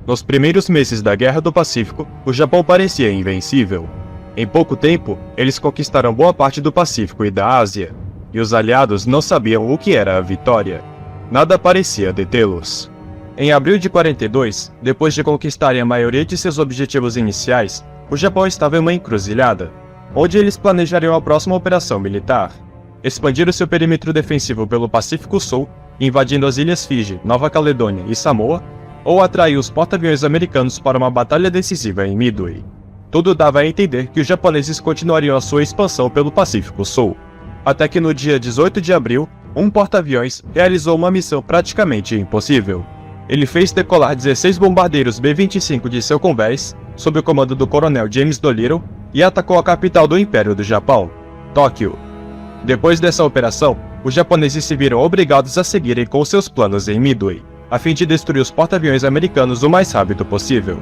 Nos primeiros meses da Guerra do Pacífico, o Japão parecia invencível. Em pouco tempo, eles conquistaram boa parte do Pacífico e da Ásia, e os aliados não sabiam o que era a vitória. Nada parecia detê-los. Em abril de 42, depois de conquistarem a maioria de seus objetivos iniciais, o Japão estava em uma encruzilhada, onde eles planejariam a próxima operação militar. Expandir o seu perímetro defensivo pelo Pacífico Sul, invadindo as ilhas Fiji, Nova Caledônia e Samoa, ou atrair os porta-aviões americanos para uma batalha decisiva em Midway. Tudo dava a entender que os japoneses continuariam a sua expansão pelo Pacífico Sul. Até que no dia 18 de abril, um porta-aviões realizou uma missão praticamente impossível. Ele fez decolar 16 bombardeiros B-25 de seu convés, sob o comando do coronel James Doolittle, e atacou a capital do Império do Japão, Tóquio. Depois dessa operação, os japoneses se viram obrigados a seguirem com seus planos em Midway, a fim de destruir os porta-aviões americanos o mais rápido possível.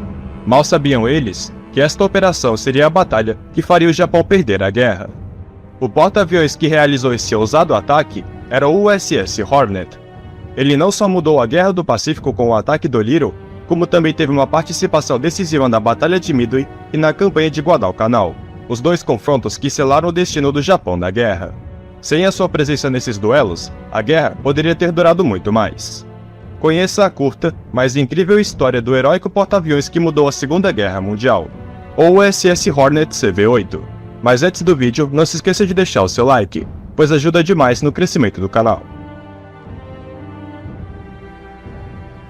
Mal sabiam eles que esta operação seria a batalha que faria o Japão perder a guerra. O porta-aviões que realizou esse ousado ataque era o USS Hornet. Ele não só mudou a Guerra do Pacífico com o ataque do Little, como também teve uma participação decisiva na Batalha de Midway e na campanha de Guadalcanal, os dois confrontos que selaram o destino do Japão na guerra. Sem a sua presença nesses duelos, a guerra poderia ter durado muito mais. Conheça a curta, mas incrível história do heróico porta-aviões que mudou a Segunda Guerra Mundial, ou o USS Hornet CV-8. Mas antes do vídeo, não se esqueça de deixar o seu like, pois ajuda demais no crescimento do canal.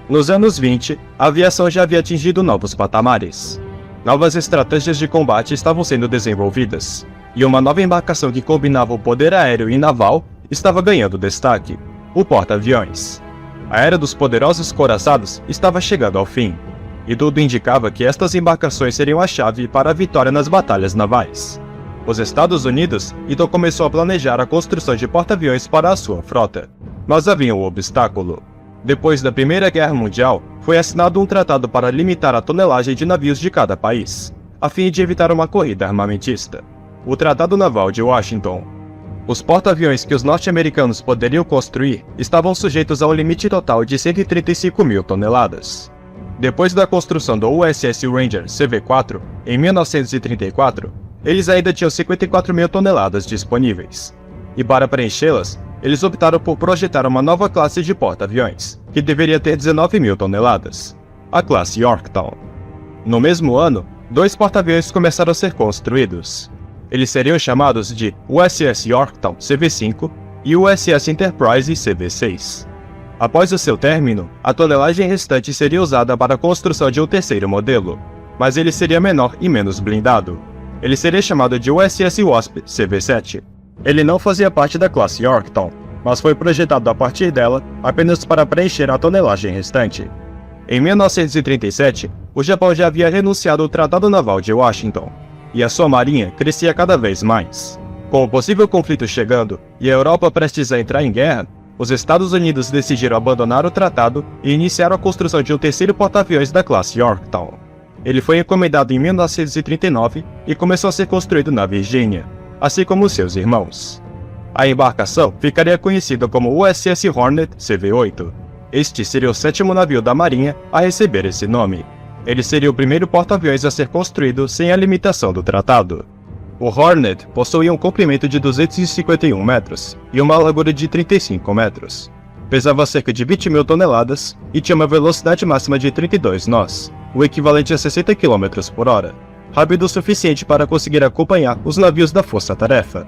Nos anos 20, a aviação já havia atingido novos patamares. Novas estratégias de combate estavam sendo desenvolvidas, e uma nova embarcação que combinava o poder aéreo e naval estava ganhando destaque: o porta-aviões. A era dos poderosos coraçados estava chegando ao fim, e tudo indicava que estas embarcações seriam a chave para a vitória nas batalhas navais. Os Estados Unidos então começou a planejar a construção de porta-aviões para a sua frota, mas havia um obstáculo. Depois da Primeira Guerra Mundial, foi assinado um tratado para limitar a tonelagem de navios de cada país, a fim de evitar uma corrida armamentista: o Tratado Naval de Washington. Os porta-aviões que os norte-americanos poderiam construir estavam sujeitos a um limite total de 135 mil toneladas. Depois da construção do USS Ranger CV-4, em 1934, eles ainda tinham 54 mil toneladas disponíveis. E para preenchê-las, eles optaram por projetar uma nova classe de porta-aviões, que deveria ter 19 mil toneladas, a classe Yorktown. No mesmo ano, dois porta-aviões começaram a ser construídos. Eles seriam chamados de USS Yorktown CV-5 e USS Enterprise CV-6. Após o seu término, a tonelagem restante seria usada para a construção de um terceiro modelo, mas ele seria menor e menos blindado. Ele seria chamado de USS Wasp CV-7. Ele não fazia parte da classe Yorktown, mas foi projetado a partir dela apenas para preencher a tonelagem restante. Em 1937, o Japão já havia renunciado ao Tratado Naval de Washington, e a sua marinha crescia cada vez mais. Com o possível conflito chegando e a Europa prestes a entrar em guerra, os Estados Unidos decidiram abandonar o tratado e iniciaram a construção de um terceiro porta-aviões da classe Yorktown. Ele foi encomendado em 1939 e começou a ser construído na Virgínia, assim como seus irmãos. A embarcação ficaria conhecida como USS Hornet CV-8. Este seria o sétimo navio da Marinha a receber esse nome. Ele seria o primeiro porta-aviões a ser construído sem a limitação do tratado. O Hornet possuía um comprimento de 251 metros e uma largura de 35 metros. Pesava cerca de 20 mil toneladas e tinha uma velocidade máxima de 32 nós, o equivalente a 60 km por hora, rápido o suficiente para conseguir acompanhar os navios da Força-Tarefa.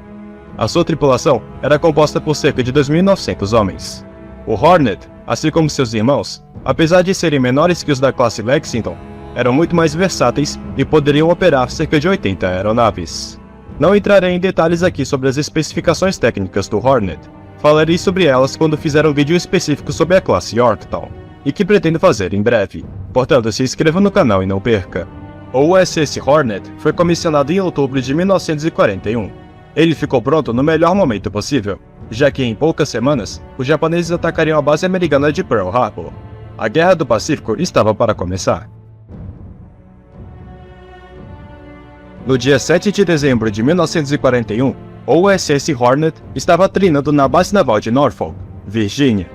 A sua tripulação era composta por cerca de 2.900 homens. O Hornet, assim como seus irmãos, apesar de serem menores que os da classe Lexington, eram muito mais versáteis e poderiam operar cerca de 80 aeronaves. Não entrarei em detalhes aqui sobre as especificações técnicas do Hornet. Falarei sobre elas quando fizer um vídeo específico sobre a classe Yorktown, e que pretendo fazer em breve. Portanto, se inscreva no canal e não perca. O USS Hornet foi comissionado em outubro de 1941. Ele ficou pronto no melhor momento possível, já que em poucas semanas, os japoneses atacariam a base americana de Pearl Harbor. A Guerra do Pacífico estava para começar. No dia 7 de dezembro de 1941, o USS Hornet estava treinando na base naval de Norfolk, Virgínia.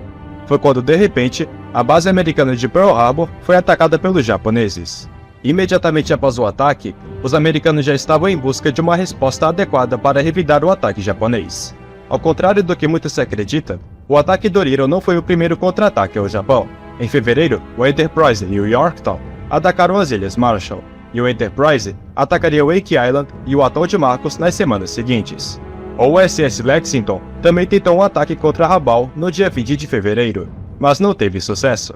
foi quando, de repente, a base americana de Pearl Harbor foi atacada pelos japoneses. Imediatamente após o ataque, os americanos já estavam em busca de uma resposta adequada para revidar o ataque japonês. Ao contrário do que muito se acredita, o ataque Dorito não foi o primeiro contra-ataque ao Japão. Em fevereiro, o Enterprise e o Yorktown atacaram as Ilhas Marshall, e o Enterprise atacaria Wake Island e o atol de Marcos nas semanas seguintes. O USS Lexington também tentou um ataque contra Rabaul no dia 20 de fevereiro, mas não teve sucesso.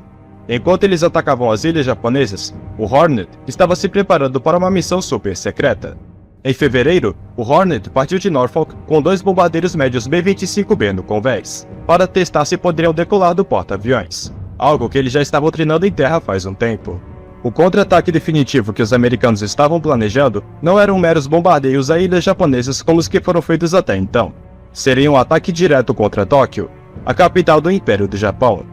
Enquanto eles atacavam as ilhas japonesas, o Hornet estava se preparando para uma missão super secreta. Em fevereiro, o Hornet partiu de Norfolk com 2 bombardeiros médios B-25B no convés, para testar se poderiam decolar do porta-aviões, algo que eles já estavam treinando em terra faz um tempo. O contra-ataque definitivo que os americanos estavam planejando não eram meros bombardeios a ilhas japonesas como os que foram feitos até então. Seria um ataque direto contra Tóquio, a capital do Império do Japão.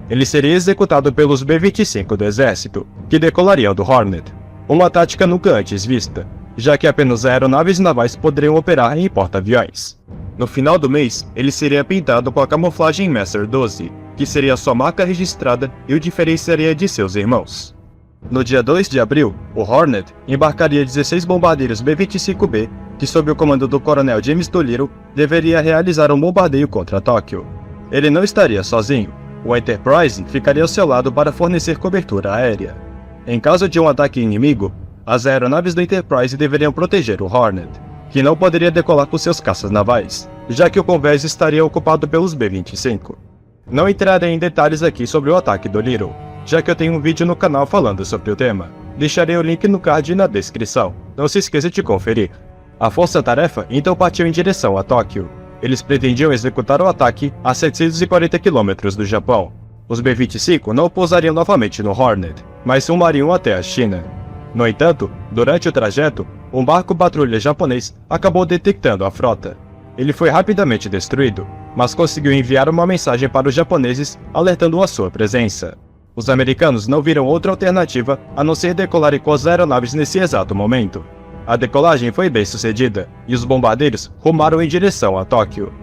Ele seria executado pelos B-25 do exército, que decolariam do Hornet, uma tática nunca antes vista, já que apenas aeronaves navais poderiam operar em porta-aviões. No final do mês, ele seria pintado com a camuflagem Master 12, que seria sua marca registrada e o diferenciaria de seus irmãos. No dia 2 de abril, o Hornet embarcaria 16 bombardeiros B-25B, que sob o comando do coronel James Doolittle, deveria realizar um bombardeio contra Tóquio. Ele não estaria sozinho. O Enterprise ficaria ao seu lado para fornecer cobertura aérea. Em caso de um ataque inimigo, as aeronaves do Enterprise deveriam proteger o Hornet, que não poderia decolar com seus caças navais, já que o convés estaria ocupado pelos B-25. Não entrarei em detalhes aqui sobre o ataque do Doolittle, já que eu tenho um vídeo no canal falando sobre o tema. Deixarei o link no card e na descrição, não se esqueça de conferir. A força-tarefa então partiu em direção a Tóquio. Eles pretendiam executar o ataque a 740 km do Japão. Os B-25 não pousariam novamente no Hornet, mas rumariam até a China. No entanto, durante o trajeto, um barco patrulha japonês acabou detectando a frota. Ele foi rapidamente destruído, mas conseguiu enviar uma mensagem para os japoneses alertando a sua presença. Os americanos não viram outra alternativa a não ser decolarem com as aeronaves nesse exato momento. A decolagem foi bem sucedida, e os bombardeiros rumaram em direção a Tóquio.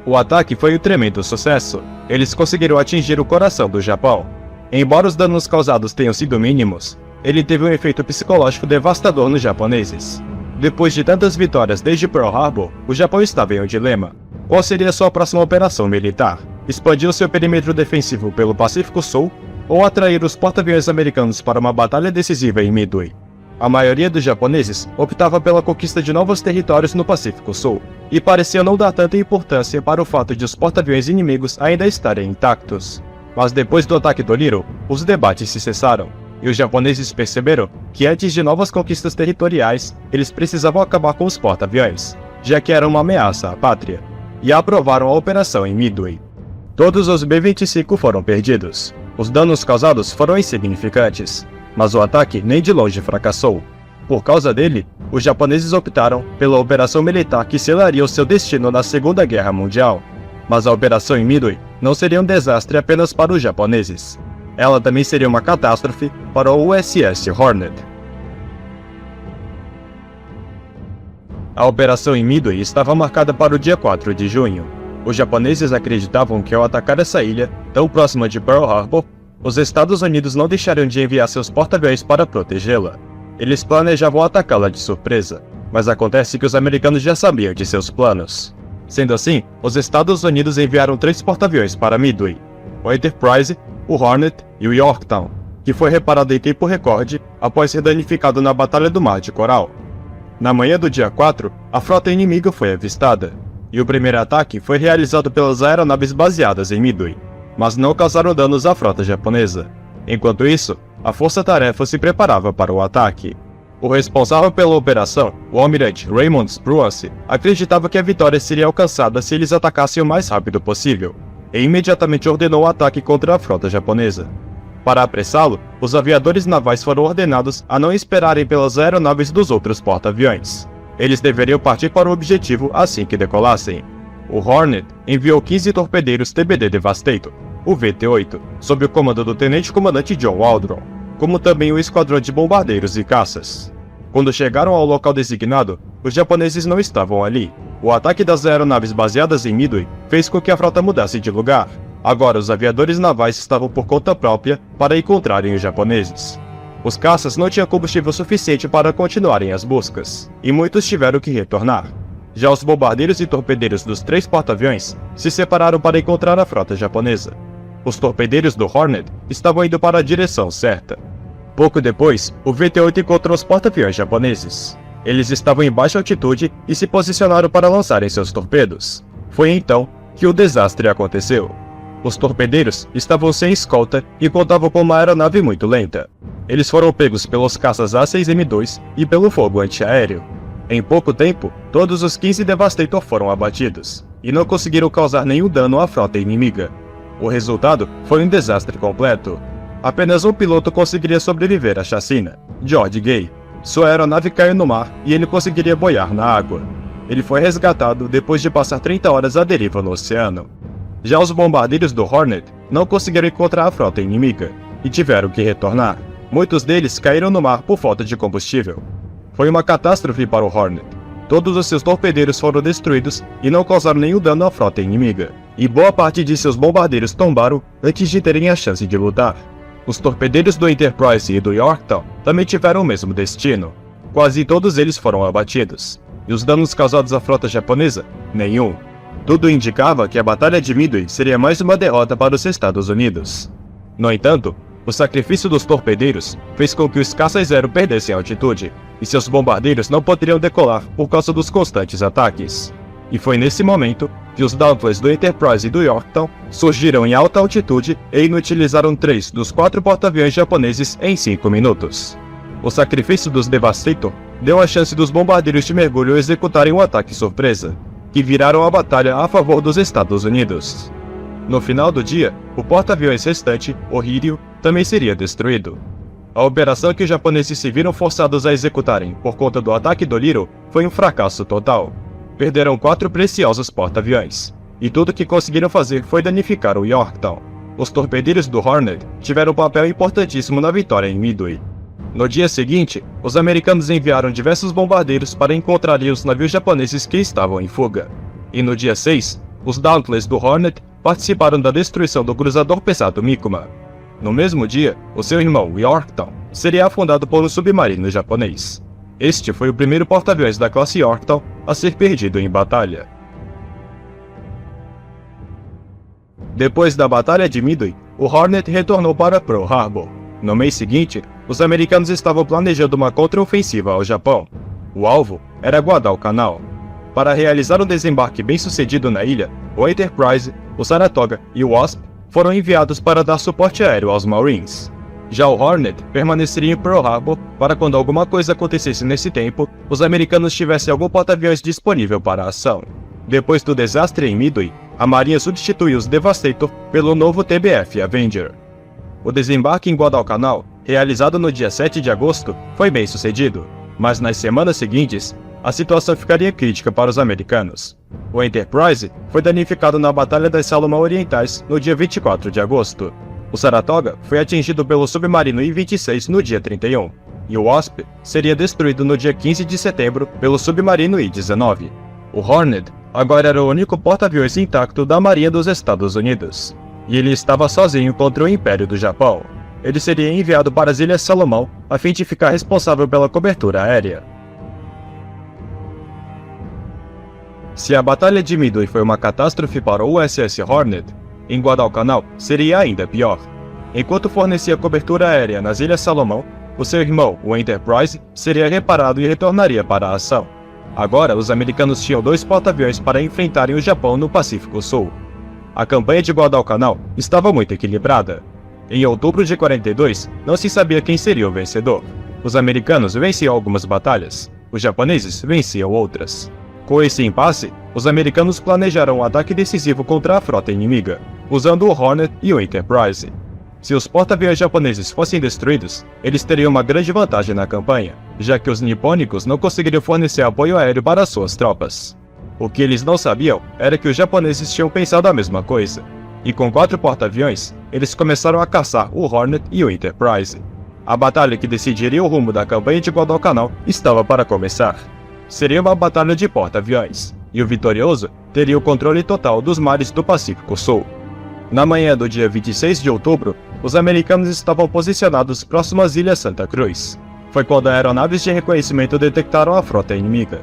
O ataque foi um tremendo sucesso. Eles conseguiram atingir o coração do Japão. Embora os danos causados tenham sido mínimos, ele teve um efeito psicológico devastador nos japoneses. Depois de tantas vitórias desde Pearl Harbor, o Japão estava em um dilema. Qual seria sua próxima operação militar? Expandir seu perímetro defensivo pelo Pacífico Sul ou atrair os porta-aviões americanos para uma batalha decisiva em Midway? A maioria dos japoneses optava pela conquista de novos territórios no Pacífico Sul, e parecia não dar tanta importância para o fato de os porta-aviões inimigos ainda estarem intactos. Mas depois do ataque do Doolittle, os debates se cessaram, e os japoneses perceberam que antes de novas conquistas territoriais, eles precisavam acabar com os porta-aviões, já que era uma ameaça à pátria, e aprovaram a operação em Midway. Todos os B-25 foram perdidos. Os danos causados foram insignificantes, mas o ataque nem de longe fracassou. Por causa dele, os japoneses optaram pela operação militar que selaria o seu destino na Segunda Guerra Mundial. Mas a operação em Midway não seria um desastre apenas para os japoneses. Ela também seria uma catástrofe para o USS Hornet. A operação em Midway estava marcada para o dia 4 de junho. Os japoneses acreditavam que ao atacar essa ilha, tão próxima de Pearl Harbor, os Estados Unidos não deixariam de enviar seus porta-aviões para protegê-la. Eles planejavam atacá-la de surpresa, mas acontece que os americanos já sabiam de seus planos. Sendo assim, os Estados Unidos enviaram 3 porta-aviões para Midway: o Enterprise, o Hornet e o Yorktown, que foi reparado em tempo recorde após ser danificado na Batalha do Mar de Coral. Na manhã do dia 4, a frota inimiga foi avistada, e o primeiro ataque foi realizado pelas aeronaves baseadas em Midway, mas não causaram danos à frota japonesa. Enquanto isso, a força-tarefa se preparava para o ataque. O responsável pela operação, o almirante Raymond Spruance, acreditava que a vitória seria alcançada se eles atacassem o mais rápido possível, e imediatamente ordenou o ataque contra a frota japonesa. Para apressá-lo, os aviadores navais foram ordenados a não esperarem pelas aeronaves dos outros porta-aviões. Eles deveriam partir para o objetivo assim que decolassem. O Hornet enviou 15 torpedeiros TBD Devastator, o VT-8, sob o comando do tenente-comandante John Waldron, como também o esquadrão de bombardeiros e caças. Quando chegaram ao local designado, os japoneses não estavam ali. O ataque das aeronaves baseadas em Midway fez com que a frota mudasse de lugar. Agora os aviadores navais estavam por conta própria para encontrarem os japoneses. Os caças não tinham combustível suficiente para continuarem as buscas, e muitos tiveram que retornar. Já os bombardeiros e torpedeiros dos 3 porta-aviões se separaram para encontrar a frota japonesa. Os torpedeiros do Hornet estavam indo para a direção certa. Pouco depois, o VT-8 encontrou os porta-aviões japoneses. Eles estavam em baixa altitude e se posicionaram para lançarem seus torpedos. Foi então que o desastre aconteceu. Os torpedeiros estavam sem escolta e contavam com uma aeronave muito lenta. Eles foram pegos pelos caças A6M2 e pelo fogo antiaéreo. Em pouco tempo, todos os 15 Devastator foram abatidos, e não conseguiram causar nenhum dano à frota inimiga. O resultado foi um desastre completo. Apenas um piloto conseguiria sobreviver à chacina, George Gay. Sua aeronave caiu no mar e ele conseguiria boiar na água. Ele foi resgatado depois de passar 30 horas à deriva no oceano. Já os bombardeiros do Hornet não conseguiram encontrar a frota inimiga e tiveram que retornar. Muitos deles caíram no mar por falta de combustível. Foi uma catástrofe para o Hornet. Todos os seus torpedeiros foram destruídos e não causaram nenhum dano à frota inimiga, e boa parte de seus bombardeiros tombaram antes de terem a chance de lutar. Os torpedeiros do Enterprise e do Yorktown também tiveram o mesmo destino. Quase todos eles foram abatidos, e os danos causados à frota japonesa? Nenhum. Tudo indicava que a Batalha de Midway seria mais uma derrota para os Estados Unidos. No entanto, o sacrifício dos torpedeiros fez com que os caças-zero perdessem altitude, e seus bombardeiros não poderiam decolar por causa dos constantes ataques. E foi nesse momento que os Dauntless do Enterprise e do Yorktown surgiram em alta altitude e inutilizaram 3 dos 4 porta-aviões japoneses em 5 minutos. O sacrifício dos Devastator deu a chance dos bombardeiros de mergulho executarem um ataque surpresa, que viraram a batalha a favor dos Estados Unidos. No final do dia, o porta-aviões restante, o Hiryu, também seria destruído. A operação que os japoneses se viram forçados a executarem por conta do ataque do Little foi um fracasso total. Perderam 4 preciosos porta-aviões, e tudo que conseguiram fazer foi danificar o Yorktown. Os torpedeiros do Hornet tiveram um papel importantíssimo na vitória em Midway. No dia seguinte, os americanos enviaram diversos bombardeiros para encontrarem os navios japoneses que estavam em fuga. E no dia 6, os Dauntless do Hornet participaram da destruição do cruzador pesado Mikuma. No mesmo dia, o seu irmão Yorktown seria afundado por um submarino japonês. Este foi o primeiro porta-aviões da classe Yorktown a ser perdido em batalha. Depois da Batalha de Midway, o Hornet retornou para Pearl Harbor. No mês seguinte, os americanos estavam planejando uma contraofensiva ao Japão. O alvo era Guadalcanal. Para realizar um desembarque bem-sucedido na ilha, o Enterprise, o Saratoga e o Wasp foram enviados para dar suporte aéreo aos Marines. Já o Hornet permaneceria em Pearl Harbor para quando alguma coisa acontecesse nesse tempo, os americanos tivessem algum porta-aviões disponível para a ação. Depois do desastre em Midway, a Marinha substituiu os Devastator pelo novo TBF Avenger. O desembarque em Guadalcanal, realizado no dia 7 de agosto, foi bem sucedido, mas nas semanas seguintes, a situação ficaria crítica para os americanos. O Enterprise foi danificado na Batalha das Salomão Orientais no dia 24 de agosto. O Saratoga foi atingido pelo submarino I-26 no dia 31, e o Wasp seria destruído no dia 15 de setembro pelo submarino I-19. O Hornet agora era o único porta-aviões intacto da Marinha dos Estados Unidos, e ele estava sozinho contra o Império do Japão. Ele seria enviado para as Ilhas Salomão a fim de ficar responsável pela cobertura aérea. Se a Batalha de Midway foi uma catástrofe para o USS Hornet, em Guadalcanal seria ainda pior. Enquanto fornecia cobertura aérea nas Ilhas Salomão, o seu irmão, o Enterprise, seria reparado e retornaria para a ação. Agora, os americanos tinham 2 porta-aviões para enfrentarem o Japão no Pacífico Sul. A campanha de Guadalcanal estava muito equilibrada. Em outubro de 42, não se sabia quem seria o vencedor. Os americanos venciam algumas batalhas, os japoneses venciam outras. Com esse impasse, os americanos planejaram um ataque decisivo contra a frota inimiga, usando o Hornet e o Enterprise. Se os porta-aviões japoneses fossem destruídos, eles teriam uma grande vantagem na campanha, já que os nipônicos não conseguiriam fornecer apoio aéreo para suas tropas. O que eles não sabiam era que os japoneses tinham pensado a mesma coisa, e com 4 porta-aviões, eles começaram a caçar o Hornet e o Enterprise. A batalha que decidiria o rumo da campanha de Guadalcanal estava para começar. Seria uma batalha de porta-aviões, e o vitorioso teria o controle total dos mares do Pacífico Sul. Na manhã do dia 26 de outubro, os americanos estavam posicionados próximo às Ilhas Santa Cruz. Foi quando aeronaves de reconhecimento detectaram a frota inimiga.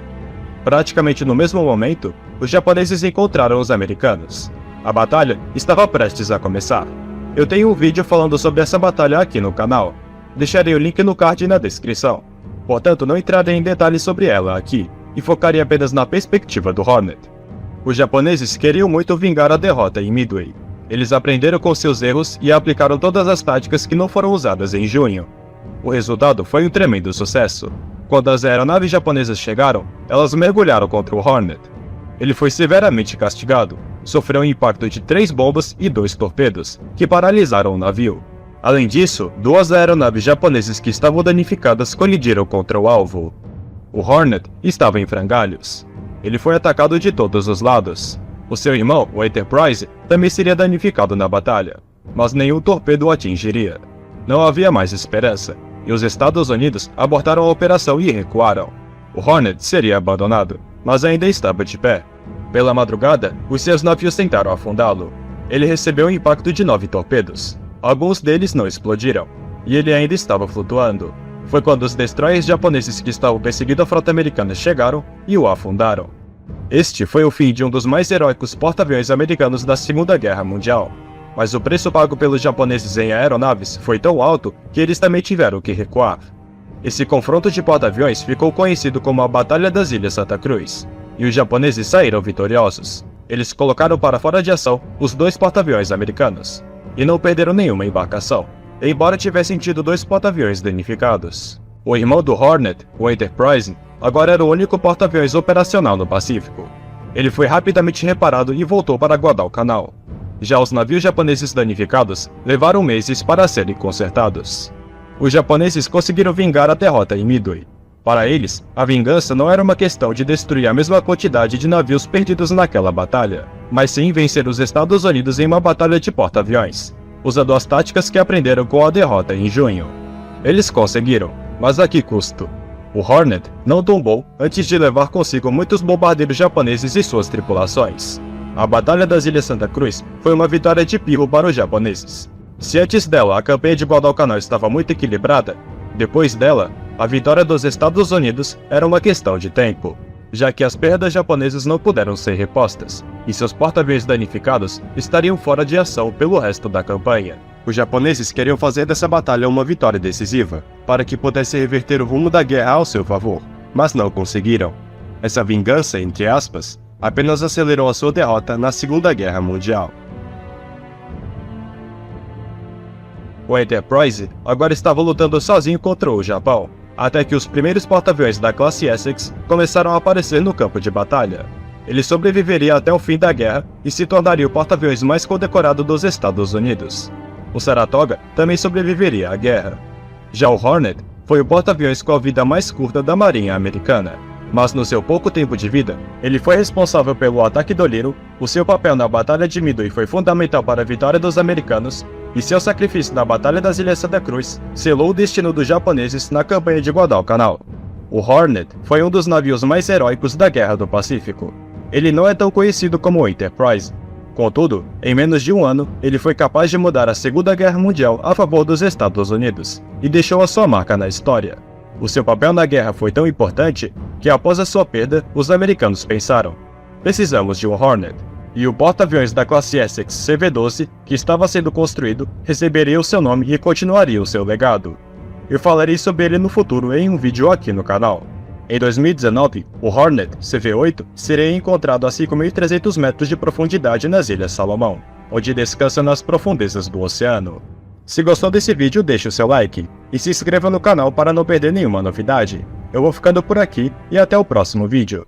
Praticamente no mesmo momento, os japoneses encontraram os americanos. A batalha estava prestes a começar. Eu tenho um vídeo falando sobre essa batalha aqui no canal. Deixarei o link no card e na descrição. Portanto, não entrarei em detalhes sobre ela aqui, e focarei apenas na perspectiva do Hornet. Os japoneses queriam muito vingar a derrota em Midway. Eles aprenderam com seus erros e aplicaram todas as táticas que não foram usadas em junho. O resultado foi um tremendo sucesso. Quando as aeronaves japonesas chegaram, elas mergulharam contra o Hornet. Ele foi severamente castigado, sofreu um impacto de 3 bombas e 2 torpedos, que paralisaram o navio. Além disso, 2 aeronaves japonesas que estavam danificadas colidiram contra o alvo. O Hornet estava em frangalhos. Ele foi atacado de todos os lados. O seu irmão, o Enterprise, também seria danificado na batalha, mas nenhum torpedo o atingiria. Não havia mais esperança, e os Estados Unidos abortaram a operação e recuaram. O Hornet seria abandonado, mas ainda estava de pé. Pela madrugada, os seus navios tentaram afundá-lo. Ele recebeu um impacto de 9 torpedos. Alguns deles não explodiram, e ele ainda estava flutuando. Foi quando os destroyers japoneses que estavam perseguindo a frota americana chegaram e o afundaram. Este foi o fim de um dos mais heróicos porta-aviões americanos da Segunda Guerra Mundial. Mas o preço pago pelos japoneses em aeronaves foi tão alto que eles também tiveram que recuar. Esse confronto de porta-aviões ficou conhecido como a Batalha das Ilhas Santa Cruz, e os japoneses saíram vitoriosos. Eles colocaram para fora de ação os 2 porta-aviões americanos, e não perderam nenhuma embarcação, embora tivessem tido 2 porta-aviões danificados. O irmão do Hornet, o Enterprise, agora era o único porta-aviões operacional no Pacífico. Ele foi rapidamente reparado e voltou para Guadalcanal. Já os navios japoneses danificados levaram meses para serem consertados. Os japoneses conseguiram vingar a derrota em Midway. Para eles, a vingança não era uma questão de destruir a mesma quantidade de navios perdidos naquela batalha, mas sim vencer os Estados Unidos em uma batalha de porta-aviões, usando as táticas que aprenderam com a derrota em junho. Eles conseguiram, mas a que custo? O Hornet não tombou antes de levar consigo muitos bombardeiros japoneses e suas tripulações. A Batalha das Ilhas Santa Cruz foi uma vitória de pirro para os japoneses. Se antes dela a campanha de Guadalcanal estava muito equilibrada, depois dela, a vitória dos Estados Unidos era uma questão de tempo, já que as perdas japonesas não puderam ser repostas, e seus porta-aviões danificados estariam fora de ação pelo resto da campanha. Os japoneses queriam fazer dessa batalha uma vitória decisiva, para que pudesse reverter o rumo da guerra ao seu favor, mas não conseguiram. Essa vingança, entre aspas, apenas acelerou a sua derrota na Segunda Guerra Mundial. O Enterprise agora estava lutando sozinho contra o Japão, até que os primeiros porta-aviões da classe Essex começaram a aparecer no campo de batalha. Ele sobreviveria até o fim da guerra e se tornaria o porta-aviões mais condecorado dos Estados Unidos. O Saratoga também sobreviveria à guerra. Já o Hornet foi o porta-aviões com a vida mais curta da Marinha Americana, mas no seu pouco tempo de vida, ele foi responsável pelo ataque do Little, o seu papel na Batalha de Midway foi fundamental para a vitória dos americanos, e seu sacrifício na Batalha das Ilhas Santa Cruz selou o destino dos japoneses na campanha de Guadalcanal. O Hornet foi um dos navios mais heróicos da Guerra do Pacífico. Ele não é tão conhecido como o Enterprise. Contudo, em menos de um ano, ele foi capaz de mudar a Segunda Guerra Mundial a favor dos Estados Unidos, e deixou a sua marca na história. O seu papel na guerra foi tão importante que após a sua perda, os americanos pensaram: precisamos de um Hornet. E o porta-aviões da classe Essex CV-12, que estava sendo construído, receberia o seu nome e continuaria o seu legado. Eu falarei sobre ele no futuro em um vídeo aqui no canal. Em 2019, o Hornet CV-8 seria encontrado a 5.300 metros de profundidade nas Ilhas Salomão, onde descansa nas profundezas do oceano. Se gostou desse vídeo, deixe o seu like e se inscreva no canal para não perder nenhuma novidade. Eu vou ficando por aqui e até o próximo vídeo.